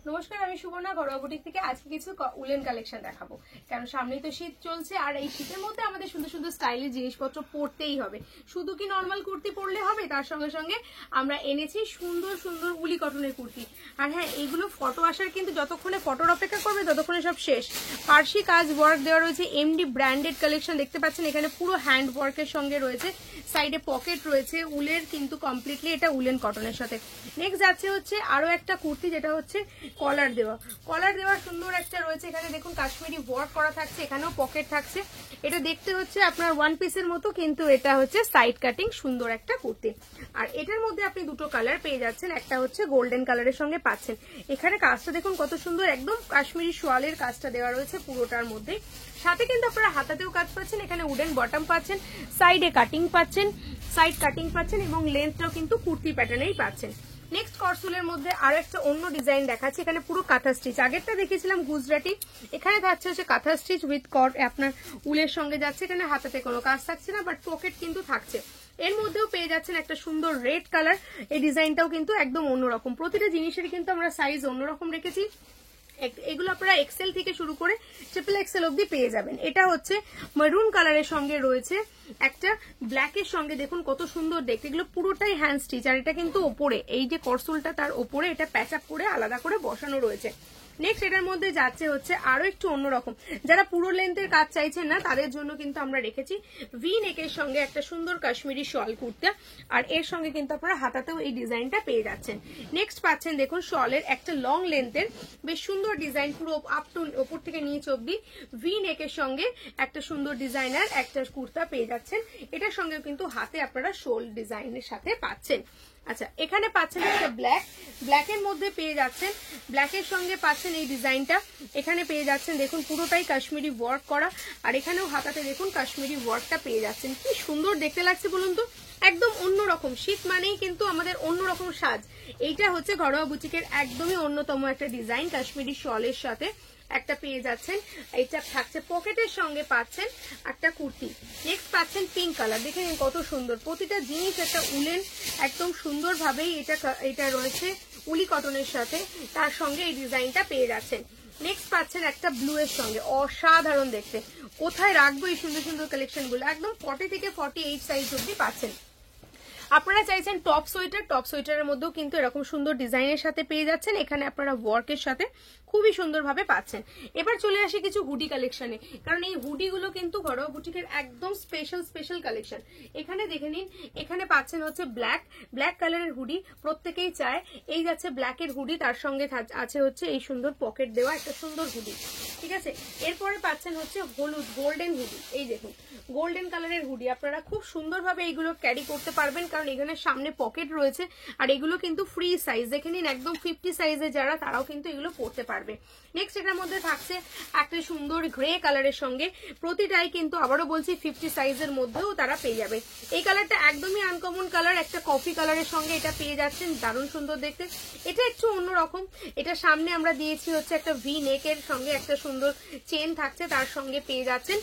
নমস্কার, আমি সুবর্ণা ঘরোয়া বুটিক থেকে আজকে কিছু উলেন কালেকশন দেখাবো। কারণ সামনেই তো শীত চলছে, আর এই শীতের মধ্যে আমাদের সুন্দর সুন্দর স্টাইলের জিনিসপত্র পরতেই হবে। শুধু কি নর্মাল কুর্তি পরলে হবে, তার সঙ্গে সঙ্গে আমরা এনেছি সুন্দর সুন্দর উলি কটনের কুর্তি। আর হ্যাঁ, এইগুলো ফটো আসার কিন্তু যতক্ষণে ফটোর অপেক্ষা করবে ততক্ষণে সব শেষ। পার্সি কাজ ওয়ার্ক দেওয়া রয়েছে, এমডি ব্র্যান্ডেড কালেকশন দেখতে পাচ্ছেন। এখানে পুরো হ্যান্ড ওয়ার্কের সঙ্গে রয়েছে, সাইডে পকেট রয়েছে উলের, কিন্তু কমপ্লিটলি এটা উলেন কটনের সাথে। নেক্সট যাচ্ছে হচ্ছে আরো একটা কুর্তি, যেটা হচ্ছে কলার দেওয়া সুন্দর একটা রয়েছে। এখানে দেখুন কাশ্মীরি ওয়ার্ক করা থাকছে, এখানেও পকেট থাকছে। এটা দেখতে হচ্ছে আপনার ওয়ান পিসের মতো, কিন্তু এটা হচ্ছে সাইড কাটিং সুন্দর একটা কুর্তি। আর এটার মধ্যে আপনি দুটো কালার পেয়ে যাচ্ছেন, একটা হচ্ছে গোল্ডেন কালারের সঙ্গে পাচ্ছেন। এখানে কাজটা দেখুন কত সুন্দর, একদম কাশ্মীরি সোয়ালের কাজটা দেওয়া রয়েছে পুরোটার মধ্যে। সাথে কিন্তু আপনারা হাতাতেও কাজ পাচ্ছেন, এখানে উডেন বটম পাচ্ছেন, সাইডে কাটিং পাচ্ছেন, সাইড কাটিং পাচ্ছেন, এবং লেন্থটাও কিন্তু কুর্তি প্যাটার্নেই পাচ্ছেন। নেক্সট করসুলের মধ্যে আরো একটা অন্য ডিজাইন দেখাচ্ছি। এখানে পুরো কাঁথা স্টিচ, আগেরটা দেখেছিলাম গুজরাটি, এখানে থাকছে হচ্ছে কাঁথা স্টিচ উইথ আপনার উলের সঙ্গে যাচ্ছে। এখানে হাতাতে কোনো কাজ থাকছে না, বাট পকেট কিন্তু থাকছে। এর মধ্যেও পেয়ে যাচ্ছেন একটা সুন্দর রেড কালার, এই ডিজাইনটাও কিন্তু একদম অন্যরকম। প্রতিটা জিনিসেরই কিন্তু আমরা সাইজ অন্যরকম রেখেছি। এগুলো আপনারা এক্সেল থেকে শুরু করে ট্রিপল এক্সেল অব্দি পেয়ে যাবেন। এটা হচ্ছে মেরুন কালারের সঙ্গে রয়েছে একটা ব্ল্যাকের সঙ্গে, দেখুন কত সুন্দর দেখতে। এগুলো পুরোটাই হ্যান্ড স্টিচ, আর এটা কিন্তু ওপরে এই যে করসুলটা তার ওপরে এটা প্যাচ আপ করে আলাদা করে বসানো রয়েছে। নেক্সট এটার মধ্যে যাচ্ছে হচ্ছে আরো একটু অন্যরকম, যারা পুরো লেন্থের কাজ চাইছেন না তাদের জন্য কিন্তু আমরা রেখেছি ভি নেকের সঙ্গে একটা সুন্দর কাশ্মীরি শল কুর্তা, আর এর সঙ্গে কিন্তু আপনারা হাতাতেও এই ডিজাইনটা পেয়ে যাচ্ছেন। নেক্সট পাচ্ছেন দেখুন শলের একটা লং লেন্থের বেশ সুন্দর ডিজাইন, পুরো আপ টু ওপর থেকে নিচে অব্দি ভি নেকের সঙ্গে একটা সুন্দর ডিজাইনার একটা কুর্তা পেয়ে যাচ্ছেন। এটার সঙ্গে কিন্তু হাতে আপনারা শোল ডিজাইনের সাথে পাচ্ছেন। আচ্ছা, এখানে পাচ্ছেন একটা ব্ল্যাকের মধ্যে পেয়ে যাচ্ছেন, ব্ল্যাকের সঙ্গে পাচ্ছেন এই ডিজাইনটা। এখানে পেয়ে যাচ্ছেন দেখুন পুরোটাই কাশ্মীরি ওয়ার্ক করা, আর এখানেও হাতাতে দেখুন কাশ্মীরি ওয়ার্কটা পেয়ে যাচ্ছেন। কি সুন্দর দেখতে লাগছে বলুন তো, একদম অন্যরকম। শীত মানেই কিন্তু আমাদের অন্যরকম সাজ। এইটা হচ্ছে ঘরোয়া বুটিকের একদমই অন্যতম একটা ডিজাইন, কাশ্মীরি শলের সাথে একটা পেয়ে যাচ্ছেন। এটা থাকছে পকেটের সঙ্গে পাচ্ছেন একটা কুর্তি। নেক্সট পাচ্ছেন পিঙ্ক কালার, দেখে নিন কত সুন্দর। প্রতিটা জিনিস একটা উলেন, একদম সুন্দরভাবেই এটা রয়েছে উলি কটনের সাথে, তার সঙ্গে এই ডিজাইনটা পেয়ে যাচ্ছেন। নেক্সট পাচ্ছেন একটা ব্লু এর সঙ্গে, অসাধারণ দেখতে। কোথায় রাখবো এই সুন্দর সুন্দর কালেকশন গুলো, একদম 40 থেকে 48 সাইজ অব্দি পাচ্ছেন। আপনারা চাইছেন টপ সোয়েটারের মধ্যেও কিন্তু এরকম সুন্দর ডিজাইনের সাথে পেয়ে যাচ্ছেন। এখানে আপনারা ওয়ার্কের সাথে খুবই সুন্দরভাবে পাচ্ছেন। এবার চলে আসি কিছু হুডি কালেকশনে, কারণ এই হুডিগুলো কিন্তু ঘরোয়া বুটিকের একদম স্পেশাল কালেকশন। এখানে দেখে নিন, এখানে পাচ্ছেন হচ্ছে ব্ল্যাক কালারের হুডি, প্রত্যেকেই চায়। এই যাচ্ছে ব্ল্যাকের হুডি, তার সঙ্গে আছে হচ্ছে এই সুন্দর পকেট দেওয়া একটা সুন্দর হুডি, ঠিক আছে। এরপরে পাচ্ছেন হচ্ছে হলুদ গোল্ডেন হুডি, এই দেখুন গোল্ডেন কালারের হুডি। আপনারা খুব সুন্দরভাবে এইগুলো ক্যারি করতে পারবেন, কারণ এখানে সামনে পকেট রয়েছে, আর এগুলো কিন্তু ফ্রি সাইজ। দেখে নিন একদম 50 সাইজে যারা, তারাও কিন্তু এগুলো পরতে পারবে। নেক্সট এটার মধ্যে থাকছে একটা সুন্দর গ্রে কালারের সঙ্গে, প্রতিটাই কিন্তু আবারও বলছি 50 সাইজের মধ্যেও তারা পেয়ে যাবে। এই কালারটা একদমই আনকমন কালার, একটা কফি কালারের সঙ্গে এটা পেয়ে যাচ্ছেন, দারুণ সুন্দর দেখতে। এটা একটু অন্যরকম, এটা সামনে আমরা দিয়েছি হচ্ছে একটা ভি নেকের সঙ্গে একটা সুন্দর চেন থাকছে, তার সঙ্গে পেয়ে যাচ্ছেন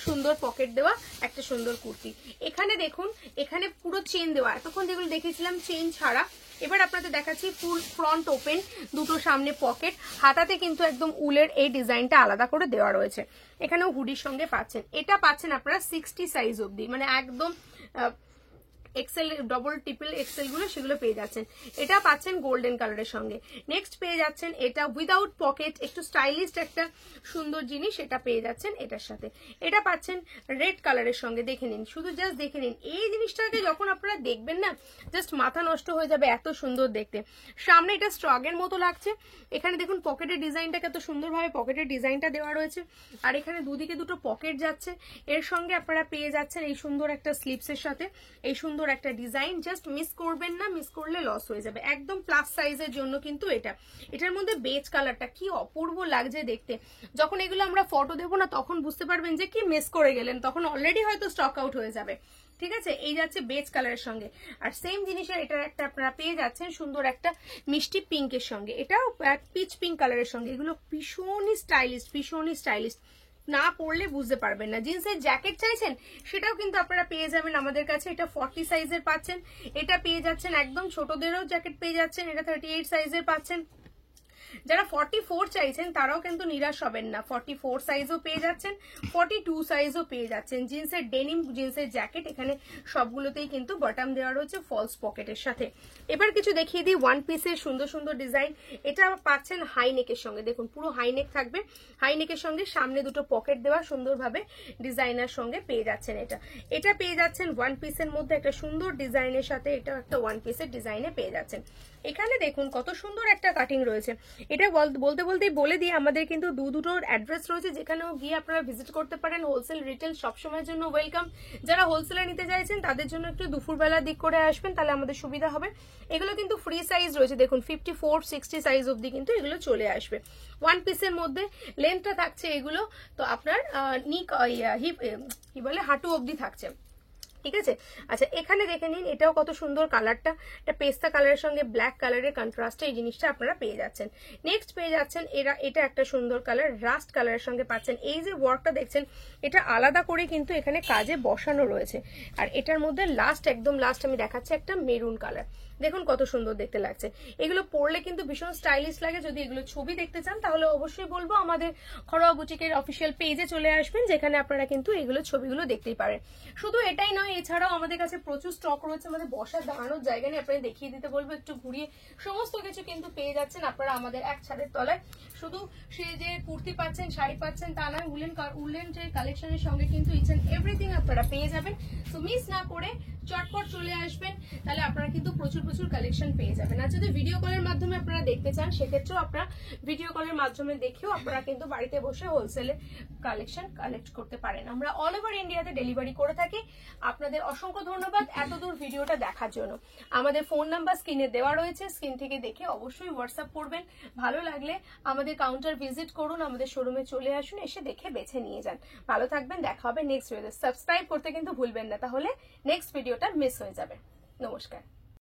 সুন্দর পকেট দেওয়া একটা সুন্দর কুর্তি। এখানে দেখুন, এখানে পুরো চেন দেওয়া, এতক্ষণ যেগুলো দেখেছিলাম চেন ছাড়া, এবার আপনাদের দেখাচ্ছি ফুল ফ্রন্ট ওপেন, দুটো সামনে পকেট, হাতাতে কিন্তু একদম উলের এই ডিজাইনটা আলাদা করে দেওয়া রয়েছে। এখানেও হুডির সঙ্গে পাচ্ছেন। এটা পাচ্ছেন আপনারা 60 সাইজ অব্দি, মানে একদম এক্সেল ডবল ট্রিপল এক্সেল গুলো সেগুলো পেয়ে যাচ্ছেন। এটা পাচ্ছেন গোল্ডেন কালারের সঙ্গে। নেক্সট পেয়ে যাচ্ছেন এটা উইদাউট পকেট, একটু স্টাইলিশ একটা সুন্দর জিনিস, এটা পেয়ে যাচ্ছেন এটার সাথে। এটা পাচ্ছেন রেড কালারের সঙ্গে, দেখে নিন, শুধু জাস্ট দেখে নিন। এই জিনিসটাকে যখন আপনারা দেখবেন না, জাস্ট মাথা নষ্ট হয়ে যাবে, এত সুন্দর দেখতে। সামনে এটা স্ট্রগের মতো লাগছে, এখানে দেখুন পকেটের ডিজাইনটা কত সুন্দরভাবে পকেটের ডিজাইনটা দেওয়া রয়েছে, আর এখানে দুদিকে দুটো পকেট যাচ্ছে। এর সঙ্গে আপনারা পেয়ে যাচ্ছেন এই সুন্দর একটা স্লিপসের সাথে এই সুন্দর একটা ডিজাইন। জাস্ট মিস করবেন না, মিস করলে লস হয়ে যাবে। একদম প্লাস সাইজের জন্য কিন্তু এটার মধ্যে বেজ কালারটা কি অপূর্ব লাগছে দেখতে। যখন এগুলো আমরা ফটো দেবো না, তখন বুঝতে পারবেন যে কি মিস করে গেলেন, তখন অলরেডি হয়তো স্টক আউট হয়ে যাবে, ঠিক আছে। এই যাচ্ছে বেজ কালারের সঙ্গে, আর সেম জিনিসের এটা একটা আপনারা পেয়ে যাচ্ছেন সুন্দর একটা মিষ্টি পিঙ্কের সঙ্গে, এটাও পিচ পিঙ্ক কালারের সঙ্গে। এগুলো ভীষণই স্টাইলিশ, না পরলে বুঝতে পারবেন না। জিন্সের জ্যাকেট চাইছেন, সেটাও কিন্তু আপনারা পেয়ে যাবেন আমাদের কাছে। এটা 40 সাইজের পাচ্ছেন, এটা পেয়ে যাচ্ছেন একদম ছোটদেরও জ্যাকেট পেয়ে যাচ্ছেন, এটা 38 সাইজের পাচ্ছেন। যারা 44 চাইছেন তারাও কিন্তু নিরাশ হবেন না, 44 সাইজও পেয়ে যাচ্ছেন, 42 সাইজও পেয়ে যাচ্ছেন। জিন্সের ডেনিম, জিন্সের জ্যাকেট, এখানে সবগুলোতেই কিন্তু বটম দেওয়া রয়েছে ফলস পকেটের সাথে। এবার কিছু দেখিয়ে দিই ওয়ান পিসের সুন্দর সুন্দর ডিজাইন। এটা পাচ্ছেন হাই নেকের সঙ্গে, দেখুন পুরো হাই নেক থাকবে, হাই নেকের সঙ্গে সামনে দুটো পকেট দেওয়া সুন্দরভাবে ডিজাইনার সঙ্গে পেয়ে যাচ্ছেন। এটা পেয়ে যাচ্ছেন ওয়ান পিসের মধ্যে একটা সুন্দর ডিজাইনের সাথে, এটা একটা ওয়ান পিসের ডিজাইনে পেয়ে যাচ্ছেন। এখানে দেখুন কত সুন্দর একটা কাটিং রয়েছে। এটা বলতে বলতেই বলে দিই আমাদের কিন্তু দুটোর অ্যাড্রেস রয়েছে, যেখানেও গিয়ে আপনারা ভিজিট করতে পারেন। হোলসেল রিটেল সবসময়ের জন্য ওয়েলকাম। যারা হোলসেলে নিতে চাইছেন তাদের জন্য একটু দুপুরবেলার দিক করে আসবেন, তাহলে আমাদের সুবিধা হবে। এগুলো কিন্তু ফ্রি সাইজ রয়েছে, দেখুন 54, 60 সাইজ অবধি কিন্তু এগুলো চলে আসবে। ওয়ান পিসের মধ্যে লেন্থটা থাকছে এগুলো তো আপনার নিক হিপ কি বলে হাঁটু অবধি থাকছে, ঠিক আছে। আচ্ছা এখানে দেখে নিন, এটাও কত সুন্দর কালারটা, এটা পেস্তা কালারের সঙ্গে ব্ল্যাক কালারের কন্ট্রাস্টে এই জিনিসটা আপনারা পেয়ে যাচ্ছেন। নেক্সট পেয়ে যাচ্ছেন এটা একটা সুন্দর কালার, রাস্ট কালারের সঙ্গে পাচ্ছেন। এই যে ওয়ার্কটা দেখছেন এটা আলাদা করে কিন্তু এখানে কাজে বসানো রয়েছে। আর এটার মধ্যে একদম লাস্ট আমি দেখাচ্ছি একটা মেরুন কালার, দেখুন কত সুন্দর দেখতে লাগছে। এগুলো পরলে কিন্তু ভীষণ স্টাইলিশ লাগে। যদি এগুলো ছবি দেখতে চান তাহলে অবশ্যই বলবো আমাদের ঘরোয়া বুটিকের অফিসিয়াল পেজে চলে আসবেন, যেখানে আপনারা কিন্তু এগুলো ছবিগুলো দেখতেই পারেন। শুধু এটাই নয়, এছাড়াও আমাদের কাছে প্রচুর স্টক রয়েছে, আমাদের বসার দাঁড়ানোর জায়গা নেই, আপনাদের দেখিয়ে দিতে বলবো একটু ঘুরিয়ে। সমস্ত কিছু কিন্তু পেয়ে যাচ্ছেন আপনারা আমাদের এক ছাদের তলায়। শুধু সে যে কুর্তি পাচ্ছেন, শাড়ি পাচ্ছেন তা নয়, উলেন যে কালেকশনের সঙ্গে কিন্তু ইচ এন্ড এভরিথিং আপনারা পেয়ে যাবেন। তো মিস না করে চটপট চলে আসবেন, তাহলে আপনারা কিন্তু প্রচুর কালেকশন পেয়ে যাবেন। আর যদি ভিডিও কলের মাধ্যমে আপনারা দেখতে চান সেক্ষেত্রেও আপনারা ভিডিও কলের মাধ্যমে দেখেও আপনারা কিন্তু বাড়িতে বসে হোলসেলে কালেকশন কালেক্ট করতে পারেন। আমরা অল ওভার ইন্ডিয়াতে ডেলিভারি করে থাকি। আপনাদের অসংখ্য ধন্যবাদ এতদূর ভিডিওটা দেখার জন্য। আমাদের ফোন নাম্বার স্ক্রিনে দেওয়া রয়েছে, স্ক্রিন থেকে দেখে অবশ্যই হোয়াটসঅ্যাপ করবেন। ভালো লাগলে আমাদের কাউন্টার ভিজিট করুন, আমাদের শোরুমে চলে আসুন, এসে দেখে বেছে নিয়ে যান। ভালো থাকবেন, দেখা হবে নেক্সট ভিডিও। সাবস্ক্রাইব করতে কিন্তু ভুলবেন না, তাহলে নেক্সট ভিডিওটা মিস হয়ে যাবে। নমস্কার।